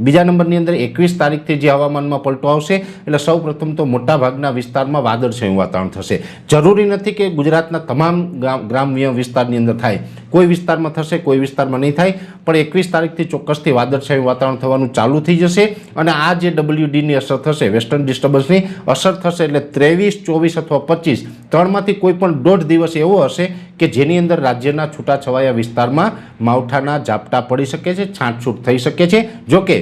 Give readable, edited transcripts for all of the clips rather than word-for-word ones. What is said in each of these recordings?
બીજા નંબરની અંદર 21 તારીખથી જે હવામાનમાં પલટો આવશે એટલે સૌપ્રથમ તો મોટાભાગના વિસ્તારમાં વાદળછાયું વાતાવરણ થશે। જરૂરી નથી કે ગુજરાતના તમામ ગ્રામ્ય વિસ્તારની અંદર થાય, કોઈ વિસ્તારમાં થશે, કોઈ વિસ્તારમાં નહીં થાય, પણ 21 તારીખથી ચોક્કસથી વાદળછાયું વાતાવરણ થવાનું ચાલુ થઈ જશે અને આ જે WDની અસર થશે, વેસ્ટર્ન ડિસ્ટર્બન્સની અસર થશે એટલે 23, 24 અથવા 25 ત્રણમાંથી કોઈ પણ 1.5 દિવસ એવો હશે કે જેની અંદર રાજ્યના છૂટાછવાયા વિસ્તારમાં માવઠાના ઝાપટા પડી શકે છે, છાંટછૂટ થઈ શકે છે। જોકે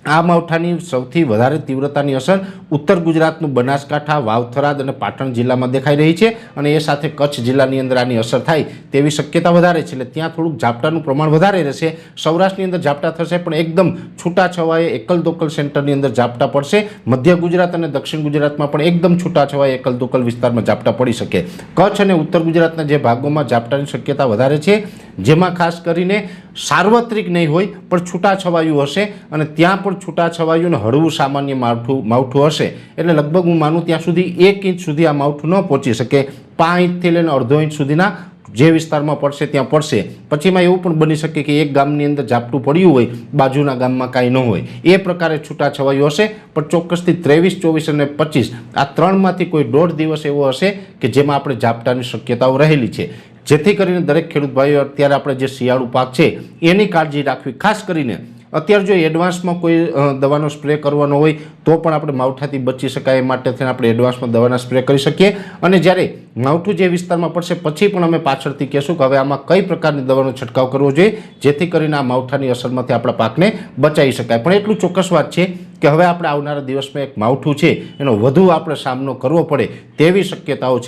આ માવઠાની સૌથી વધારે તીવ્રતાની અસર ઉત્તર ગુજરાતનું બનાસકાંઠા, વાવ-થરાદ અને પાટણ જિલ્લામાં દેખાઈ રહી છે અને એ સાથે કચ્છ જિલ્લાની અંદર આની અસર થાય તેવી શક્યતા વધારે છે, એટલે ત્યાં થોડુંક ઝાપટાનું પ્રમાણ વધારે રહેશે। સૌરાષ્ટ્રની અંદર ઝાપટા થશે પણ એકદમ છૂટાછવાયે એકલ દોકલ સેન્ટરની અંદર ઝાપટા પડશે। મધ્ય ગુજરાત અને દક્ષિણ ગુજરાતમાં પણ એકદમ છૂટાછવાયે એકલ દોકલ વિસ્તારમાં ઝાપટા પડી શકે। કચ્છ અને ઉત્તર ગુજરાતના જે ભાગોમાં ઝાપટાની શક્યતા વધારે છે, જેમાં ખાસ કરીને સાર્વત્રિક નહીં હોય પણ છૂટાછવાયું હશે અને ત્યાં પણ છૂટાછવાયું અને હળવું સામાન્ય માવઠું હશે, એટલે લગભગ હું માનું ત્યાં સુધી 1 ઇંચ સુધી આ માવઠું ન પહોંચી શકે। 5 ઇંચથી લઈને અડધો ઇંચ સુધીના જે વિસ્તારમાં પડશે ત્યાં પડશે। પછીમાં એવું પણ બની શકે કે એક ગામની અંદર ઝાપટું પડ્યું હોય, બાજુના ગામમાં કાંઈ ન હોય, એ પ્રકારે છૂટાછવાયું હશે। પણ ચોક્કસથી 23, 24 અને 25 આ ત્રણમાંથી કોઈ 1.5 દિવસ એવો હશે કે જેમાં આપણે ઝાપટાની શક્યતાઓ રહેલી છે, જેથી કરીને દરેક ખેડૂત ભાઈઓ અત્યારે આપણે જે શિયાળુ પાક છે એની કાળજી રાખવી। ખાસ કરીને અત્યારે જો એડવાન્સમાં કોઈ દવાનો સ્પ્રે કરવાનો હોય તો પણ આપણે માવઠાથી બચી શકાય એ માટે થઈને આપણે એડવાન્સમાં દવાના સ્પ્રે કરી શકીએ અને જ્યારે માવઠું જે વિસ્તારમાં પડશે પછી પણ અમે પાછળથી કહેશું કે હવે આમાં કઈ પ્રકારની દવાનો છંટકાવ કરવો જોઈએ જેથી કરીને આ માવઠાની અસરમાંથી આપણા પાકને બચાવી શકાય। પણ એટલું ચોક્કસ વાત છે કે હવે આપણે આવનારા દિવસમાં એક માવઠું છે એનો વધુ આપણે સામનો કરવો પડે તેવી શક્યતાઓ છે।